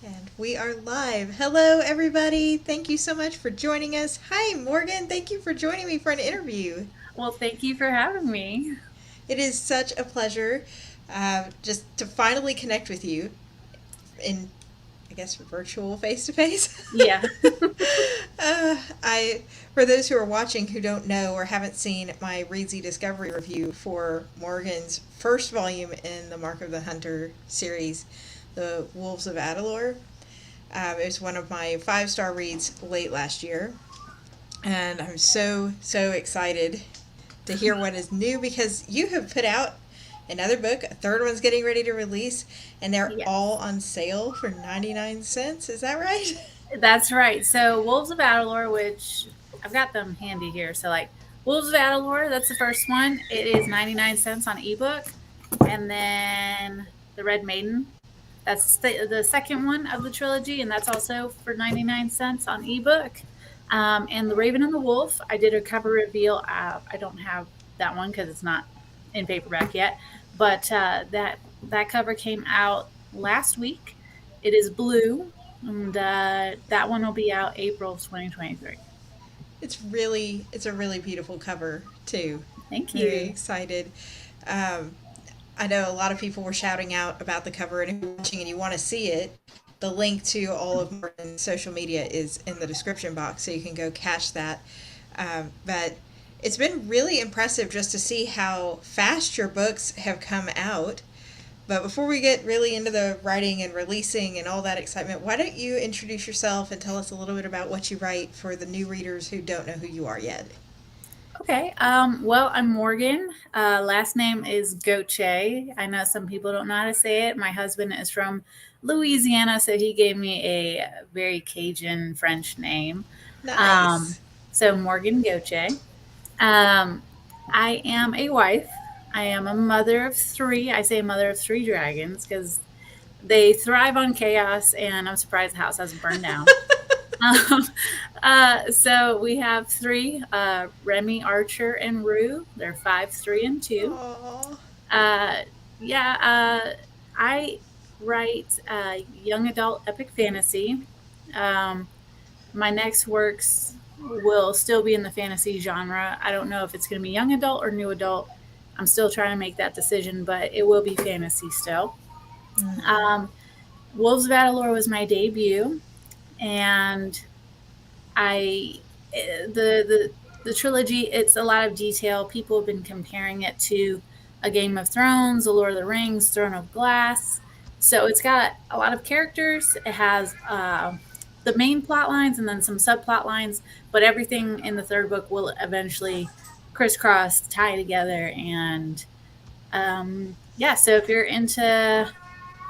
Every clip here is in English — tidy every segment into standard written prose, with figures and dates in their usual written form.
And we are live. Hello, everybody. Thank you so much for joining us. Hi, Morgan. Thank you for joining me for an interview. Well, thank you for having me. It is such a pleasure just to finally connect with you in, I guess, virtual face to face. Yeah. I, for those who are watching who don't know or haven't seen my Reedsy Discovery review for Morgan's first volume in the Mark of the Hunter series, The Wolves of Adalor. It was one of my 5-star reads late last year, and I'm so excited to hear what is new because you have put out another book. A third one's getting ready to release, and they're all Yes. on sale for 99 cents. Is that right? That's right. So, Wolves of Adalor, which I've got them handy here. So, like, Wolves of Adalor, that's the first one. It is 99 cents on ebook. And then The Red Maiden, that's the second one of the trilogy, and that's also for 99 cents on ebook. And The Raven and the Wolf, I did a cover reveal. I don't have that one because it's not in paperback yet, but that cover came out last week. It is blue, and that one will be out April of 2023. It's a really beautiful cover too. Thank Very you. excited. Um, I know a lot of people were shouting out about the cover, and if you're watching and you want to see it, the link to all of Morgan's social media is in the description box, so you can go catch that. But it's been really impressive just to see how fast your books have come out. But before we get really into the writing and releasing and all that excitement, why don't you introduce yourself and tell us a little bit about what you write for the new readers who don't know who you are yet? Okay. Well, I'm Morgan. Last name is Gauthier. I know some people don't know how to say it. My husband is from Louisiana, so he gave me a very Cajun French name. Um, Nice. so Morgan Gauthier. Um, I am a wife. I am a mother of three. I say mother of three dragons because they thrive on chaos, and I'm surprised the house hasn't burned down. Um, so we have three, Remy, Archer, and Rue. They're 5, 3, and 2. Aww. Uh, yeah, I write young adult epic fantasy. Um, my next works will still be in the fantasy genre. I don't know if it's going to be young adult or new adult. I'm still trying to make that decision, but it will be fantasy still. Mm-hmm. Um, Wolves of Adalor was my debut, and I the trilogy, it's a lot of detail. People have been comparing it to a Game of Thrones, a Lord of the Rings, Throne of Glass. So it's got a lot of characters. It has the main plot lines and then some subplot lines, but everything in the third book will eventually crisscross, tie together, and yeah. So if you're into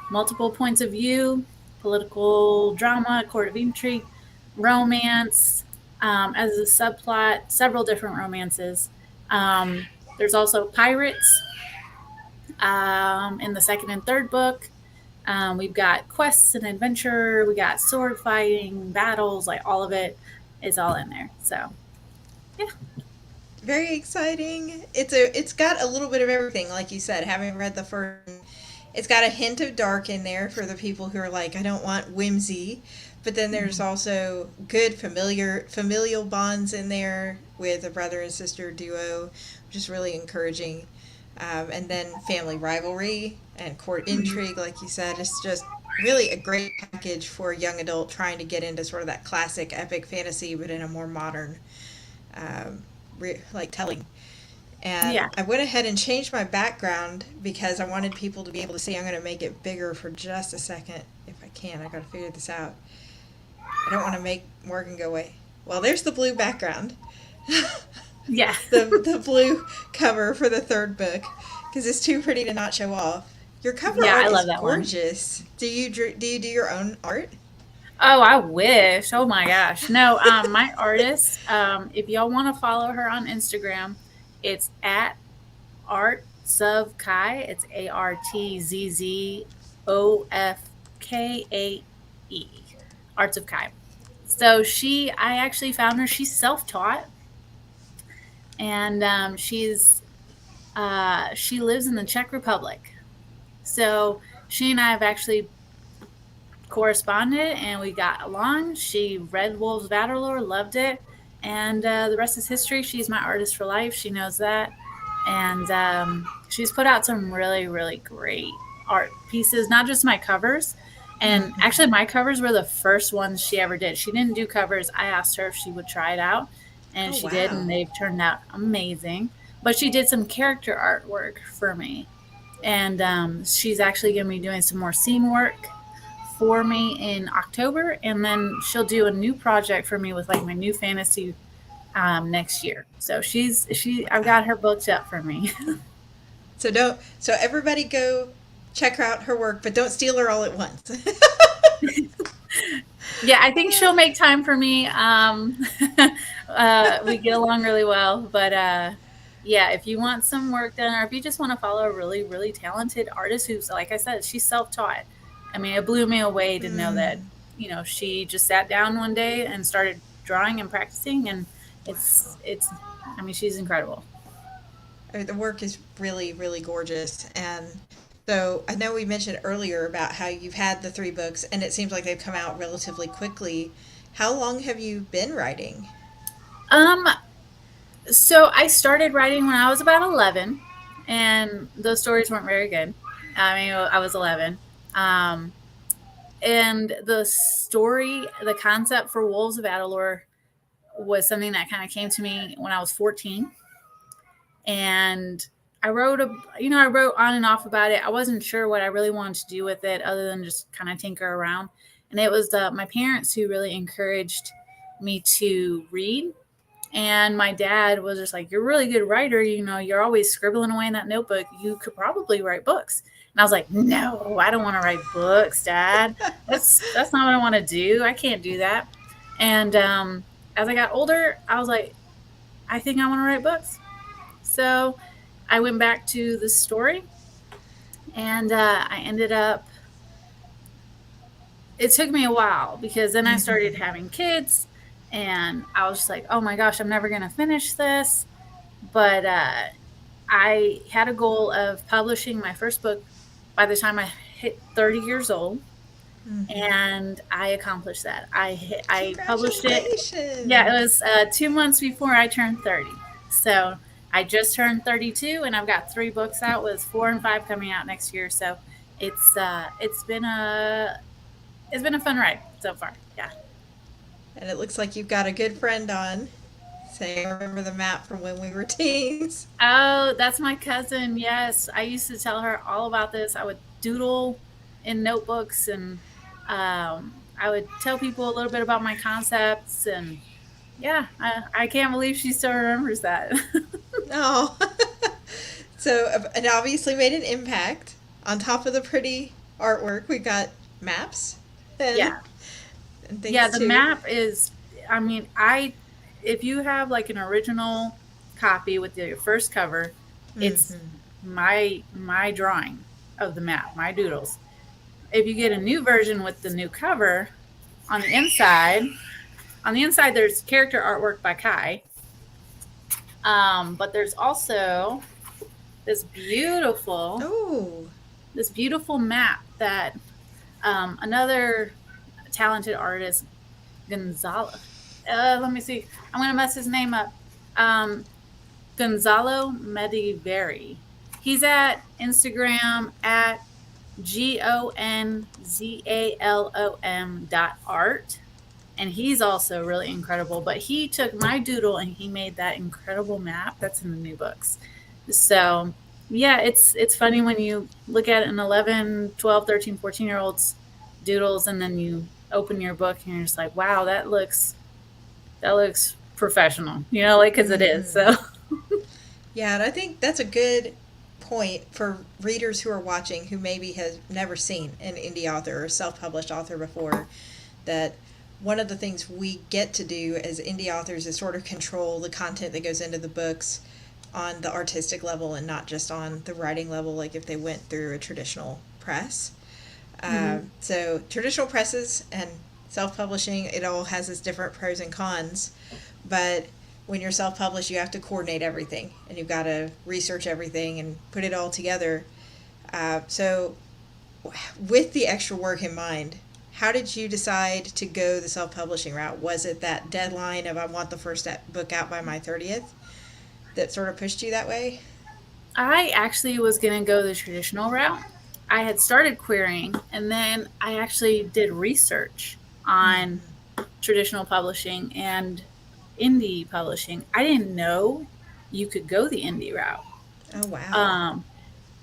multiple points of view, political drama, court of intrigue, romance, as a subplot, several different romances. There's also pirates in the second and third book. We've got quests and adventure. We got sword fighting, battles, like all of it is all in there. So yeah, Very exciting. It's got a little bit of everything, like you said. Having read the first, it's got a hint of dark in there for the people who are like, I don't want whimsy. But then there's also good familial bonds in there with a brother and sister duo, which is really encouraging. And then family rivalry and court intrigue, like you said, it's just really a great package for a young adult trying to get into sort of that classic epic fantasy, but in a more modern um, like telling. And yeah, I went ahead and changed my background because I wanted people to be able to see. I'm going to make it bigger for just a second if I can. I got to figure this out. I don't want to make Morgan go away. Well, there's the blue background. yeah, The blue cover for the third book because it's too pretty to not show off. Your cover yeah. art I is love that one. gorgeous. Do you do your own art? Oh, I wish. Oh my gosh. No, my artist, if y'all want to follow her on Instagram, it's at Arts of Kai. It's ArtZZOFKAE. Arts of Kai. So I actually found her. She's self taught, and she lives in the Czech Republic. So she and I have actually corresponded and we got along. She read Wolves of Adderlore, loved it, and the rest is history. She's my artist for life. She knows that, and she's put out some really, really great art pieces. Not just my covers, and Hmm. actually, my covers were the first ones she ever did. She didn't do covers. I asked her if she would try it out, and Oh, she did, wow. and they've turned out amazing. But she did some character artwork for me, and she's actually going to be doing some more scene work for me in October, and then she'll do a new project for me with like my new fantasy next year. So I've Wow. got her booked up for me. So everybody go check out her work, but don't steal her all at once. Yeah, I think she'll make time for me. We get along really well, but yeah, if you want some work done, or if you just want to follow a really, really talented artist who's, like I said, she's self-taught. I mean, it blew me away to know that, Mm, she just sat down one day and started drawing and practicing, and wow. I mean, she's incredible. I mean, the work is really, really gorgeous. And so I know we mentioned earlier about how you've had the three books, and it seems like they've come out relatively quickly. How long have you been writing? Um, so I started writing when I was about 11, and those stories weren't very good. I mean, I was 11. Um, and the story, the concept for Wolves of Adalor was something that kind of came to me when I was 14. And I wrote on and off about it. I wasn't sure what I really wanted to do with it other than just kind of tinker around. And it was my parents who really encouraged me to read, and my dad was just like, "You're a really good writer. You're always scribbling away in that notebook. You could probably write books." And I was like, "No, I don't want to write books, Dad. That's not what I want to do. I can't do that." And as I got older, I was like, "I think I want to write books." So I went back to the story, and I ended up. It took me a while because then I started Hmm. having kids, and I was just like, "Oh my gosh, I'm never gonna finish this." But I had a goal of publishing my first book by the time I hit 30 years old, Hmm. and I accomplished that. I published it. Yeah, it Congratulations. was 2 months before I turned 30. So I just turned 32, and I've got 3 books out, with 4 and 5 coming out next year. So it's been a fun ride so far. Yeah. And it looks like you've got a good friend on saying, I remember the map from when we were teens. Oh, that's my cousin. Yes, I used to tell her all about this. I would doodle in notebooks, and I would tell people a little bit about my concepts. And yeah, I can't believe she still remembers that. Oh. So it obviously made an impact. On top of the pretty artwork, we got maps and, Yeah, and yeah. things The too. map is. I mean, if you have like an original copy with your first cover, it's Hmm. my drawing of the map, my doodles. If you get a new version with the new cover, on the inside, there's character artwork by Kai, but there's also this beautiful Oh. this beautiful map that another talented artist, Gonzalo. Let me see. I'm gonna mess his name up. Um, Gonzalo Medivari. He's at Instagram at GONZALOM.art. And he's also really incredible. But he took my doodle and he made that incredible map that's in the new books. So yeah, it's funny when you look at an 11, 12, 13, 14 year old's doodles, and then you open your book and you're just like, wow, that looks professional, like, because it is. Hmm. So Yeah, and I think that's a good point for readers who are watching who maybe has never seen an indie author or self-published author before, that one of the things we get to do as indie authors is sort of control the content that goes into the books on the artistic level and not just on the writing level, like if they went through a traditional press. mhm. So traditional presses and self-publishing, it all has its different pros and cons. But when you're self-published, you have to coordinate everything, and you've got to research everything and put it all together. So, with the extra work in mind, how did you decide to go the self-publishing route? Was it that deadline of I want the first book out by my 30th that sort of pushed you that way? I actually was going to go the traditional route. I had started querying, and then I actually did research on Mm-hmm. traditional publishing and indie publishing. I didn't know you could go the indie route. Oh, wow. Um,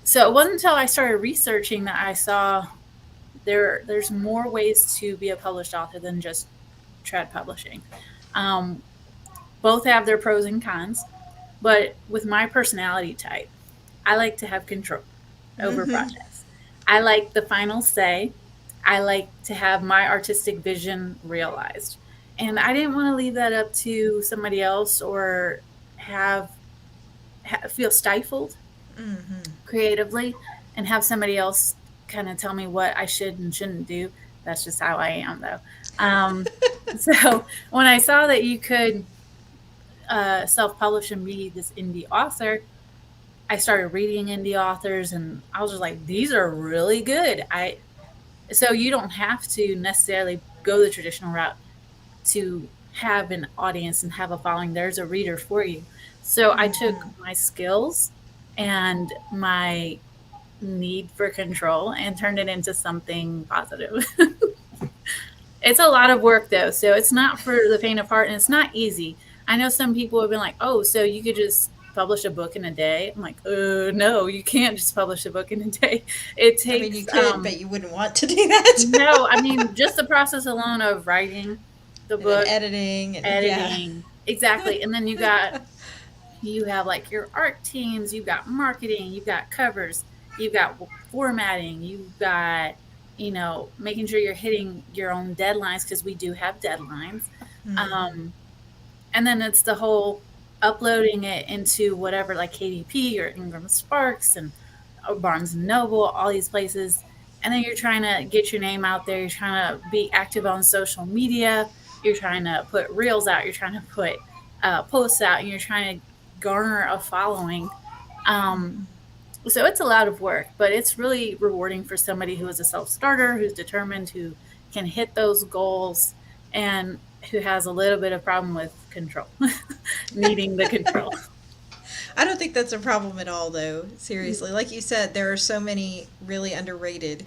so it wasn't until I started researching that I saw there's more ways to be a published author than just trad publishing. Um, Both have their pros and cons, but with my personality type, I like to have control over Mm-hmm. projects. I like the final say. I like to have my artistic vision realized. And I didn't want to leave that up to somebody else or feel stifled Mm-hmm. creatively and have somebody else kind of tell me what I should and shouldn't do. That's just how I am, though. Um, so when I saw that you could self publish and be this indie author, I started reading indie authors and I was just like, these are really good. So you don't have to necessarily go the traditional route to have an audience and have a following. There's a reader for you. So I took Mm-hmm. my skills and my need for control and turned it into something positive. It's a lot of work though, so it's not for the faint of heart and it's not easy. I know some people have been like, "Oh, so you could just publish a book in a day?" I'm like, no, you can't just publish a book in a day. It I mean, you takes could, but you wouldn't want to do that. no, I mean, just the process alone of writing the And then book, editing, and yeah. editing. Exactly. And then you have like your art teams, you've got marketing, you've got covers, you've got formatting, you've got, making sure you're hitting your own deadlines because we do have deadlines. Mm-hmm. Um, and then it's the whole uploading it into whatever, like KDP or Ingram Sparks and Barnes and Noble, all these places. And then you're trying to get your name out there. You're trying to be active on social media. You're trying to put reels out. You're trying to put posts out, and you're trying to garner a following. Um, so it's a lot of work, but it's really rewarding for somebody who is a self starter, who's determined, who can hit those goals, and who has a little bit of problem with control, needing the control. I don't think that's a problem at all, though. Seriously, like you said, there are so many really underrated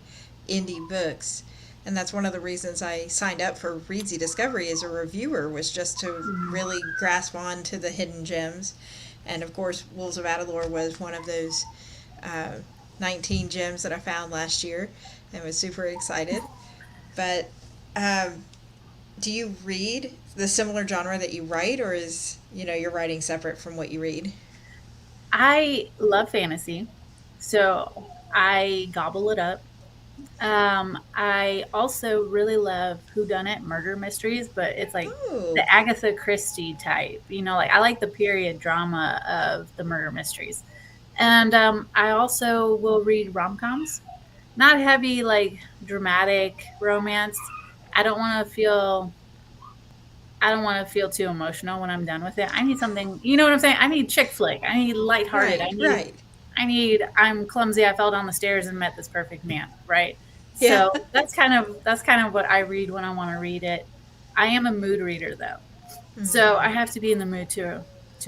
indie books, and that's one of the reasons I signed up for Readsy Discovery as a reviewer, was just to really grasp on to the hidden gems. And of course, Wolves of Adalor was one of those uh, 19 gems that I found last year, and was super excited. But um, do you read the similar genre that you write, or is your writing separate from what you read? I love fantasy, so I gobble it up. I also really love whodunit murder mysteries, but it's like Oh, the Agatha Christie type. Like I like the period drama of the murder mysteries. And I also will read rom coms, not heavy, like dramatic romance. I don't want to feel. I don't want to feel too emotional when I'm done with it. I need something, you know what I'm saying? I need chick flick. I need lighthearted. right, right. I'm clumsy. I fell down the stairs and met this perfect man, right? Yeah. So that's kind of what I read when I want to read it. I am a mood reader though. So I Mm-hmm. have to be in the mood to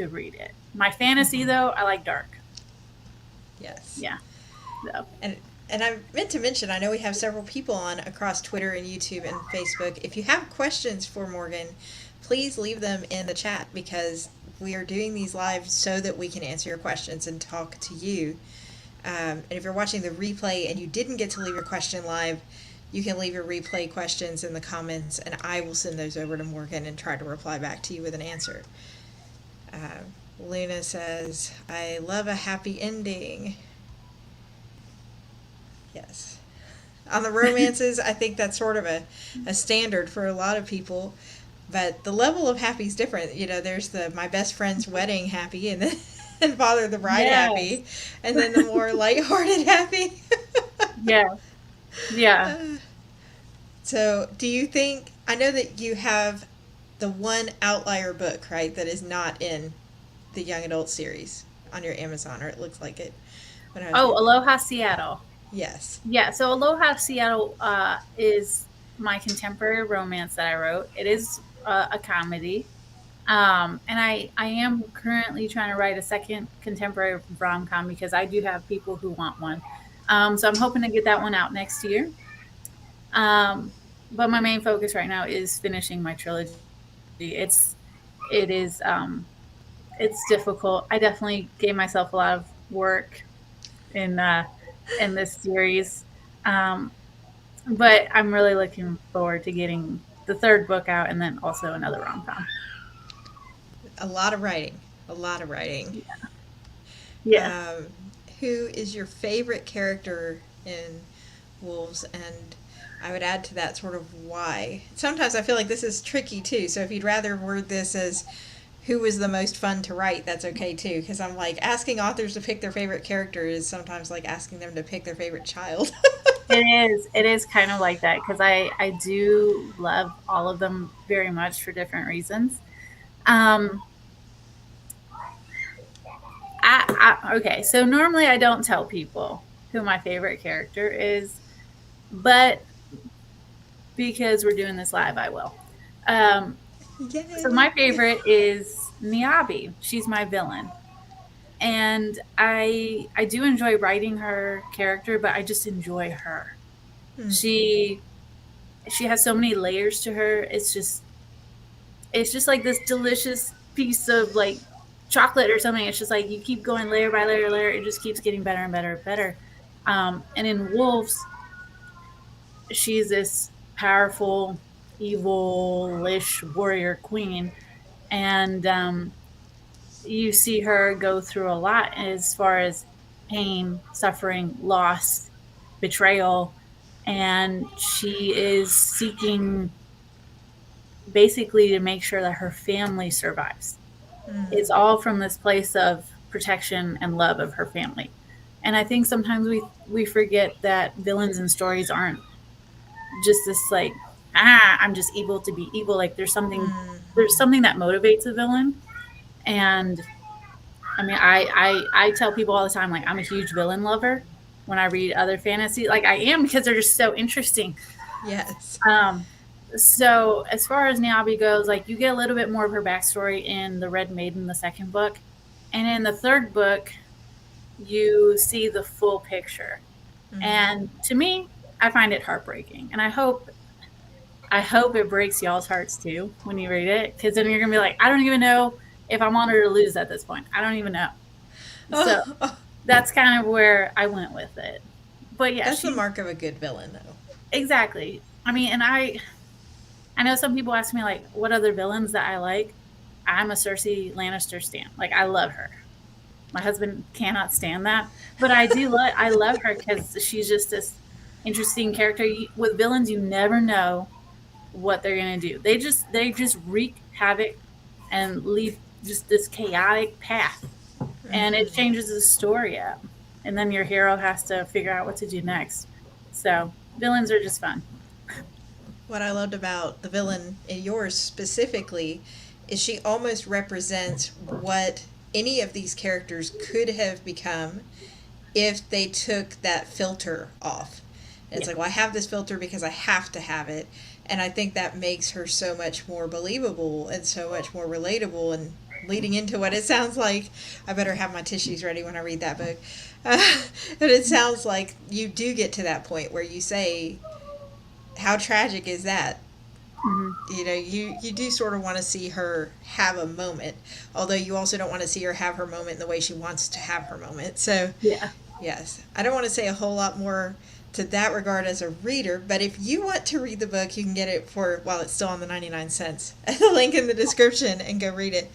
read it. My fantasy Mm-hmm. though, I like dark. Yes. Yeah. So And I meant to mention, I know we have several people on across Twitter and YouTube and Facebook. If you have questions for Morgan, please leave them in the chat, because we are doing these live so that we can answer your questions and talk to you. And if you're watching the replay and you didn't get to leave your question live, you can leave your replay questions in the comments, and I will send those over to Morgan and try to reply back to you with an answer. Uh, Luna says, I love a happy ending. Yes. On the romances, I think that's sort of a standard for a lot of people. But the level of happy is different. There's the my best friend's wedding happy, and then and Father of the Bride yes. happy, and then the more lighthearted happy. Yeah. Yeah. So, do you think, I know that you have the one outlier book, right, that is not in the young adult series on your Amazon, or it looks like it when I was Oh, reading. Aloha Seattle. Yes. Yeah, so Aloha Seattle is my contemporary romance that I wrote. It is a comedy. And I am currently trying to write a second contemporary rom com because I do have people who want one. So I'm hoping to get that one out next year. Um, but my main focus right now is finishing my trilogy. It is it's difficult. I definitely gave myself a lot of work in in this series. Um, but I'm really looking forward to getting the third book out and then also another rom com. A lot of writing. A lot of writing. Yeah. Um, who is your favorite character in Wolves? And I would add to that sort of why. Sometimes I feel like this is tricky too. So if you'd rather word this as who was the most fun to write, that's okay too. Because I'm like, asking authors to pick their favorite character is sometimes like asking them to pick their favorite child. It is. It is kind of like that because I do love all of them very much for different reasons. Um, okay, so normally I don't tell people who my favorite character is, but because we're doing this live, I will. Um, so Yay! my favorite is Niabi. She's my villain, and I do enjoy writing her character, but I just enjoy her. Hmm. She she has so many layers to her. It's just like this delicious piece of like chocolate or something. It's just like you keep going layer by layer, layer. It just keeps getting better and better and better. And in Wolves, she's this powerful, evil-ish warrior queen, and you see her go through a lot as far as pain, suffering, loss, betrayal, and she is seeking basically to make sure that her family survives. Hmm. It's all from this place of protection and love of her family. And I think sometimes we forget that villains in stories aren't just this like I'm just evil to be evil. Like there's Hmm. something that motivates a villain. And I mean I tell people all the time like I'm a huge villain lover when I read other fantasy. Like I am because they're just so interesting. Yes. Um, so as far as Niabi goes, like you get a little bit more of her backstory in the Red Maiden, the second book, and in the third book, you see the full picture. Hmm. And to me, I find it heartbreaking, and I hope it breaks y'all's hearts too when you read it, because then you're gonna be like, I don't even know if I'm on or to lose at this point. I don't even know. So Oh, oh, that's kind of where I went with it. But yeah, that's the she's mark of a good villain, though. exactly. I mean, and I know some people ask me like what other villains that I like. I'm a Cersei Lannister stan. Like I love her. My husband cannot stand that, but I love her because she's just this interesting character. With villains, you never know what they're gonna do. They just wreak havoc and leave just this chaotic path, and it Hmm. changes the story up. And then your hero has to figure out what to do next. So villains are just fun. What I loved about the villain in yours specifically is she almost represents what any of these characters could have become if they took that filter off. And it's Yeah. like, well, I have this filter because I have to have it. And I think that makes her so much more believable and so much more relatable. And leading into what it sounds like, I better have my tissues ready when I read that book. But it sounds like you do get to that point where you say, how tragic is that? Hmm. You know, you do sort of want to see her have a moment, although you also don't want to see her have her moment in the way she wants to have her moment. So Yeah. yes, I don't want to say a whole lot more to that regard as a reader, but if you want to read the book, you can get it for while it's still on the 99 cents. The link in the description and go read it.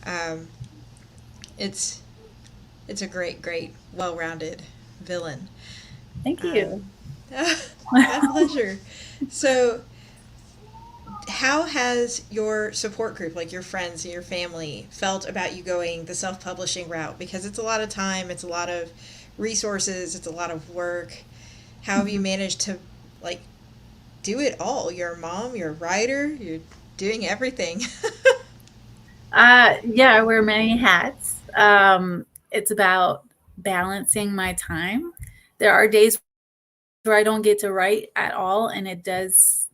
Um, it's it's a great, well-rounded villain. Thank Um, you. my pleasure. So, how has your support group, like your friends and your family, felt about you going the self publishing route? Because it's a lot of time, it's a lot of resources, it's a lot of work. How have you Mhm. managed to, like, do it all? You're a mom, you're a writer, you're doing everything. Yeah, I wear many hats. It's about balancing my time. There are days where I don't get to write at all, and it does.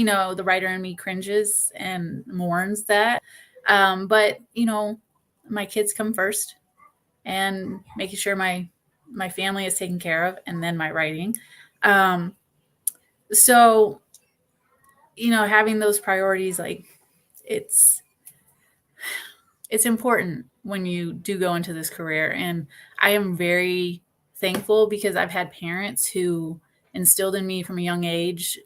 the writer in me cringes and mourns that. But my kids come first, and making sure my family is taken care of, and then my writing. Um, so having those priorities, like, it's it's important when you do go into this career. And I am very thankful because I've had parents who instilled in me from a young age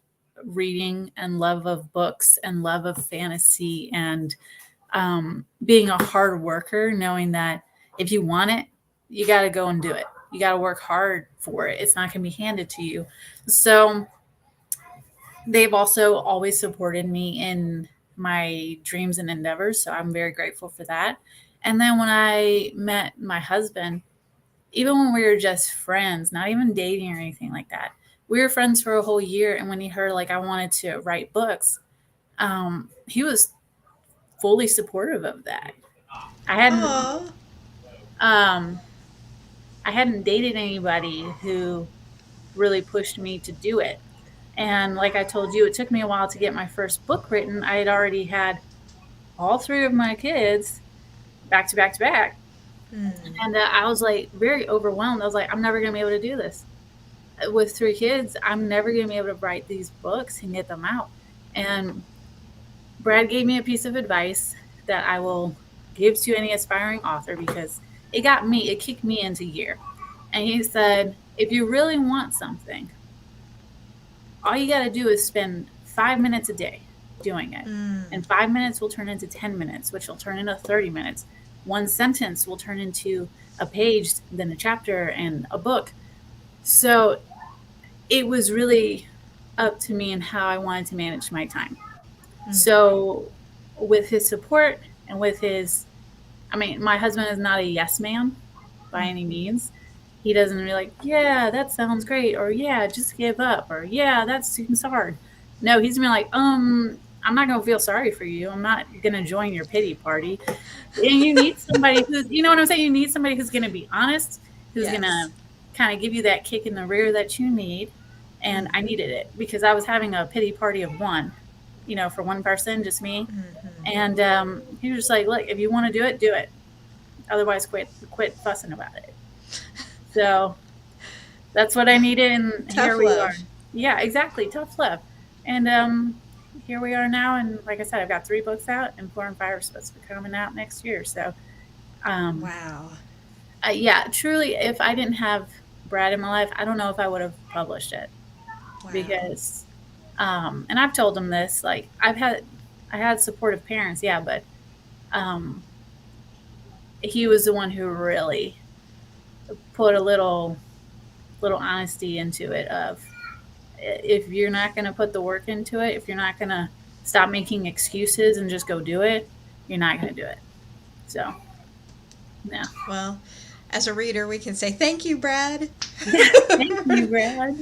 reading and love of books and love of fantasy, and being a hard worker, knowing that if you want it, you got to go and do it. You got to work hard for it. It's not going to be handed to you. So they've also always supported me in my dreams and endeavors. So I'm very grateful for that. And then when I met my husband, even when we were just friends, not even dating or anything like that, we were friends for a whole year. And when he heard like I wanted to write books, he was fully supportive of that. I hadn't Oh, um, I hadn't dated anybody who really pushed me to do it. And like I told you, it took me a while to get my first book written. I had already had all three of my kids back to back to back. And I was like very overwhelmed. I was like, I'm never going to be able to do this. With three kids, I'm never going to be able to write these books and get them out. And Brad gave me a piece of advice that I will give to any aspiring author, because it kicked me into gear. And he said, if you really want something, all you got to do is spend 5 minutes a day doing it. And 5 minutes will turn into 10 minutes, which will turn into 30 minutes. One sentence will turn into a page, then a chapter, and a book. So it was really up to me and how I wanted to manage my time. So with his support and with my husband is not a yes man by any means. He doesn't be like, yeah, that sounds great, or yeah, just give up, or yeah, that seems hard. No, he's been like, I'm not gonna feel sorry for you. I'm not gonna join your pity party. And you need somebody who's, you know what I'm saying? You need somebody who's gonna be honest, who's yes. gonna kind of give you that kick in the rear that you need. And I needed it because I was having a pity party of one, for one person, just me. And he was just like, look, if you want to do it, do it. Otherwise, quit fussing about it. So that's what I needed, and Tough here we love. are. Yeah, exactly, tough love. And here we are now, and like I said, I've got 3 books out, and 4 and 5 are supposed to be coming out next year. So, Wow. yeah, truly, if I didn't have Brad in my life, I don't know if I would have published it, Wow. because, and I've told him this, like I had supportive parents, yeah, but um, he was the one who really put a little honesty into it, of if you're not going to put the work into it, if you're not going to stop making excuses and just go do it, you're not going to do it. So, yeah. Well, as a reader, we can say thank you, Brad, Thank you, Brad.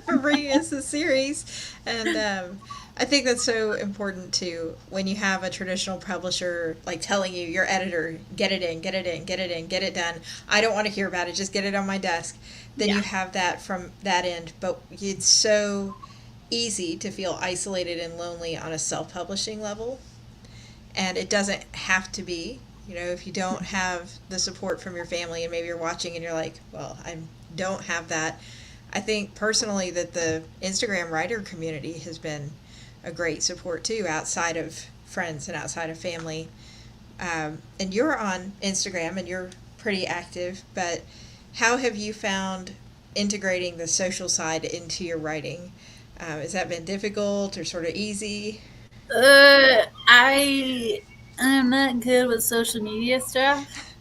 for bringing us the series. And I think that's so important too, when you have a traditional publisher like telling you, your editor, get it in, get it in, get it in, get it done. I don't want to hear about it. Just get it on my desk. Then Yeah. you have that from that end. But it's so easy to feel isolated and lonely on a self-publishing level. And it doesn't have to be. If you don't have the support from your family, and maybe you're watching and you're like, well, I don't have that. I think personally that the Instagram writer community has been a great support too, outside of friends and outside of family. And you're on Instagram and you're pretty active, but how have you found integrating the social side into your writing? Has that been difficult or sort of easy? I am not good with social media stuff.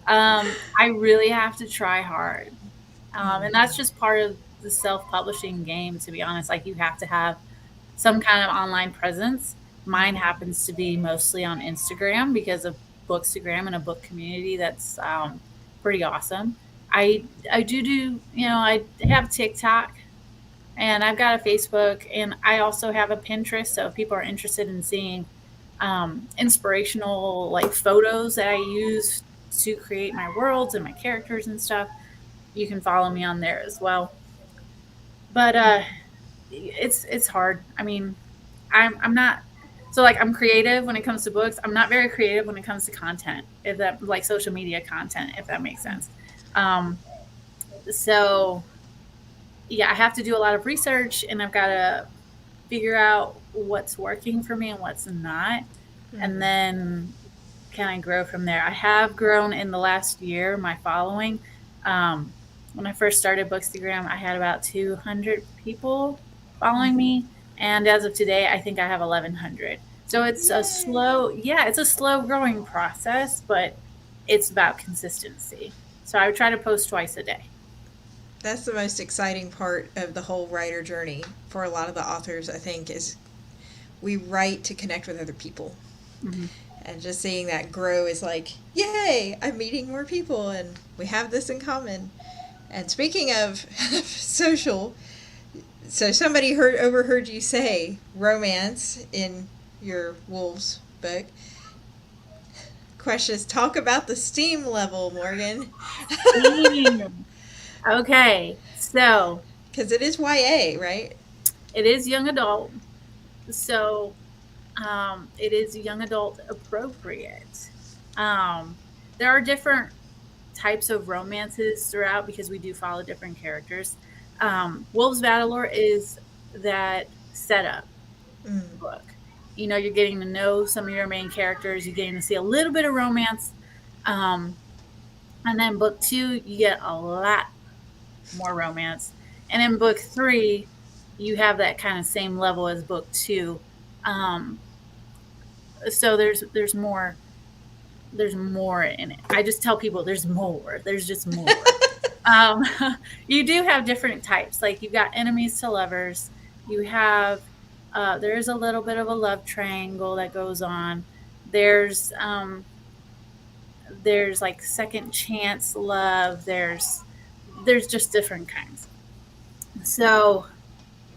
I really have to try hard. And that's just part of the self-publishing game, to be honest. Like, you have to have some kind of online presence. Mine happens to be mostly on Instagram because of Bookstagram and a book community that's pretty awesome. I do I have TikTok, and I've got a Facebook, and I also have a Pinterest. So if people are interested in seeing inspirational like photos that I use to create my worlds and my characters and stuff, you can follow me on there as well. But it's hard. I mean, I'm not, so like I'm creative when it comes to books. I'm not very creative when it comes to content, if that, like social media content, if that makes sense. Um, so yeah, I have to do a lot of research, and I've got to figure out what's working for me and what's not, and Mm. then can I grow from there? I have grown in the last year, my following. Um, when I first started Bookstagram, I had about 200 people following me. And as of today, I think I have 1,100. So it's a Yay! slow, yeah, it's a slow growing process, but it's about consistency. So I would try to post twice a day. That's the most exciting part of the whole writer journey for a lot of the authors, I think, is we write to connect with other people. Mm-hmm. And just seeing that grow is like, yay, I'm meeting more people and we have this in common. And speaking of social, so somebody overheard you say romance in your Wolves book. Questions. Talk about the steam level, Morgan. Steam. Okay, so Because it is YA, right? it is young adult. So it is young adult appropriate. Um, there are different types of romances throughout because we do follow different characters. Wolves Battlelore is that setup Mm. book. You know, you're getting to know some of your main characters, you're getting to see a little bit of romance. Um, and then book two, you get a lot more romance. And in book three, you have that kind of same level as book two. Um, so there's more in it. I just tell people there's more. There's just more. Um, you do have different types. Like you've got enemies to lovers. You have there's a little bit of a love triangle that goes on. There's um, there's like second chance love. There's just different kinds. So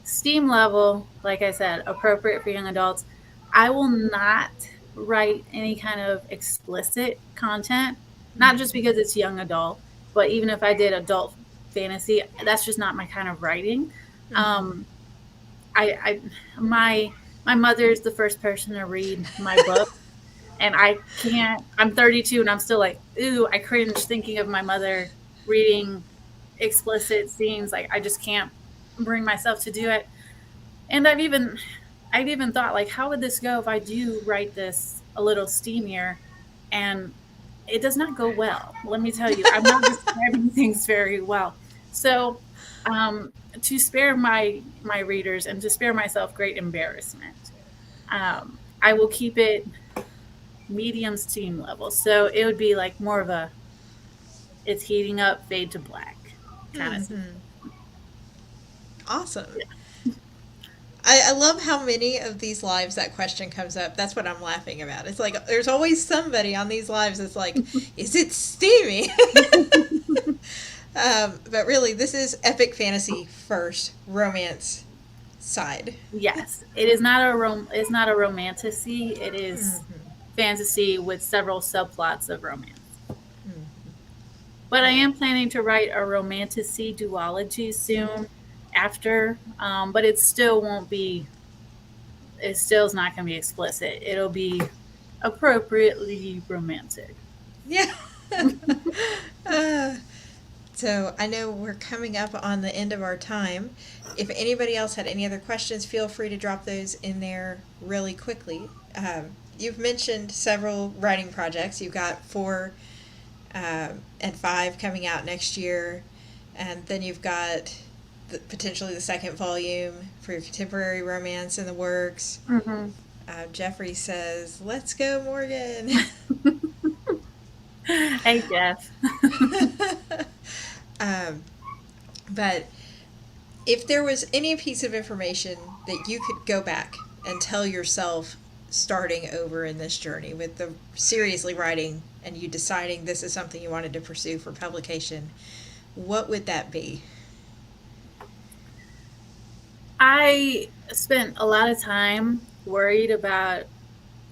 steam level, like I said, appropriate for young adults. I will not write any kind of explicit content, not just because it's young adult, but even if I did adult fantasy, that's just not my kind of writing. Mm-hmm. Um, I my mother is the first person to read my book, and I can't. I'm 32, and I'm still like, ooh, I cringe thinking of my mother reading explicit scenes. Like I just can't bring myself to do it. And I've even thought like, how would this go if I do write this a little steamier? And it does not go well. Let me tell you, I'm not describing things very well. So, to spare my readers and to spare myself great embarrassment, I will keep it medium steam level. So it would be like more of a it's heating up, fade to black kind of scene. Mm-hmm. Awesome. I love how many of these lives that question comes up. That's what I'm laughing about. It's like there's always somebody on these lives that's like, is it steamy? But really, this is epic fantasy first, romance side. Yes, it is not it's not a romantasy. It is fantasy with several subplots of romance. But I am planning to write a romantasy duology soon after, but it still won't be. It still is not going to be explicit. It'll be appropriately romantic. Yeah. uh, so I know we're coming up on the end of our time. If anybody else had any other questions, feel free to drop those in there really quickly. You've mentioned several writing projects. You've got 4 and 5 coming out next year, and then you've got potentially the second volume for your contemporary romance in the works. Mm-hmm. Jeffrey says, "Let's go, Morgan." Hey, Jeff. um, but if there was any piece of information that you could go back and tell yourself starting over in this journey with the seriously writing and you deciding this is something you wanted to pursue for publication, what would that be? I spent a lot of time worried about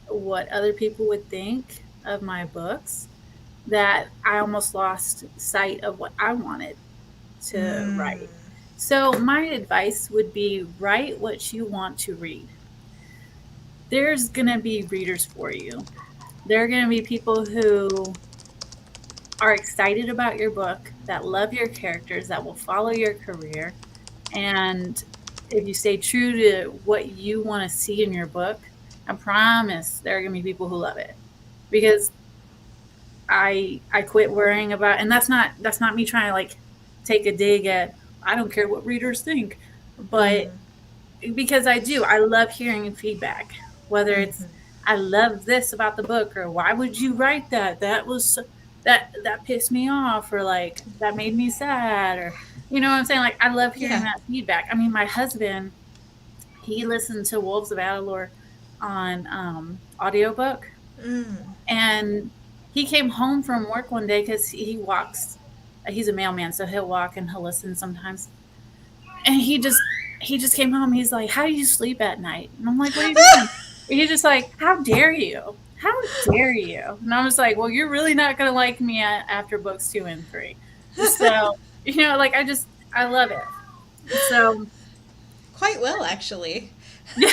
what other people would think of my books that I almost lost sight of what I wanted to write. So, my advice would be write what you want to read. There's going to be readers for you. There are going to be people who are excited about your book, that love your characters, that will follow your career. And if you stay true to what you want to see in your book, I promise there are going to be people who love it. Because I quit worrying about, and that's not me trying to like take a dig at, I don't care what readers think, but Mm-hmm. because I do. I love hearing feedback, whether it's Mm-hmm. I love this about the book, or why would you write that? That pissed me off, or like that made me sad, or you know what I'm saying? Like I love hearing Yeah. that feedback. I mean, my husband, he listened to Wolves of Adelor on audiobook, Mm. and he came home from work one day because he walks. He's a mailman, so he'll walk and he'll listen sometimes, and he just came home. He's like, "How do you sleep at night?" And I'm like, "What do you mean?" And he's just like, "How dare you? How dare you?" And I was like, "Well, you're really not gonna like me after books 2 and 3." So like I love it. So Quite well, actually. yeah,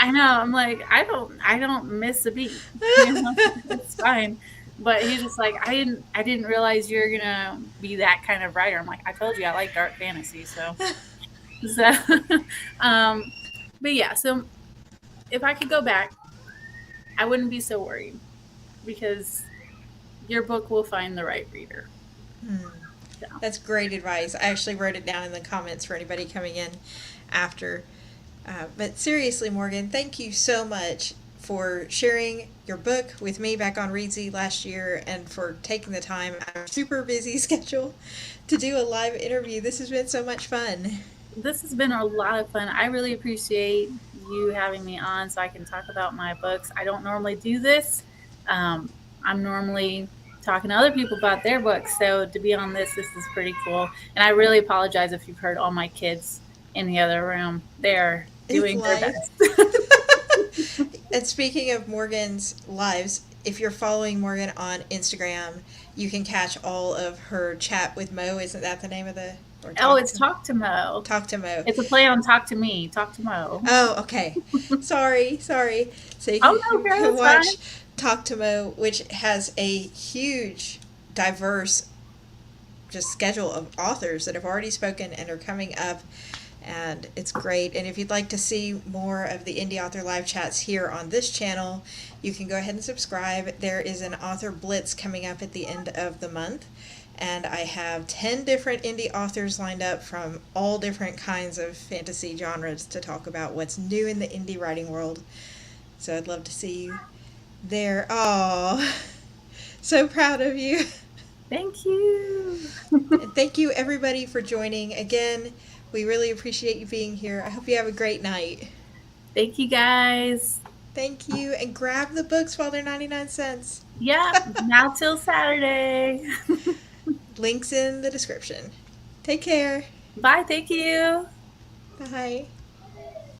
I know. I'm like, I don't miss a beat. It's fine. But he's just like, I didn't realize you're gonna be that kind of writer. I'm like, I told you I like dark fantasy, so um but yeah, so if I could go back, I wouldn't be so worried because your book will find the right reader. Hmm. So That's great advice. I actually wrote it down in the comments for anybody coming in after. But seriously, Morgan, thank you so much for sharing your book with me back on Readsy last year and for taking the time out of your super busy schedule to do a live interview. This has been so much fun. this has been a lot of fun. I really appreciate you having me on so I can talk about my books. I don't normally do this. I'm normally talking to other people about their books. So to be on this is pretty cool. And I really apologize if you've heard all my kids in the other room. They're It's doing their live. best. And speaking of Morgan's lives, if you're following Morgan on Instagram, you can catch all of her chat with Mo. Isn't that the name of the or Oh, talk it's to Talk to Mo. talk to Mo? It's a play on Talk to Me, Talk to Mo. Oh, okay. Sorry, sorry. So Oh no, you girl, can it's fine. watch Talk to Mo, which has a huge, diverse, just schedule of authors that have already spoken and are coming up, and it's great. And if you'd like to see more of the Indie Author Live Chats here on this channel, you can go ahead and subscribe. There is an author blitz coming up at the end of the month, and I have 10 different indie authors lined up from all different kinds of fantasy genres to talk about what's new in the indie writing world. So I'd love to see you there. Oh, so proud of you. Thank you. And thank you everybody for joining again. We really appreciate you being here. I hope you have a great night. Thank you guys. Thank you, and grab the books while they're 99 cents. Yep, now till Saturday. Links in the description. Take care. Bye, thank you. Bye.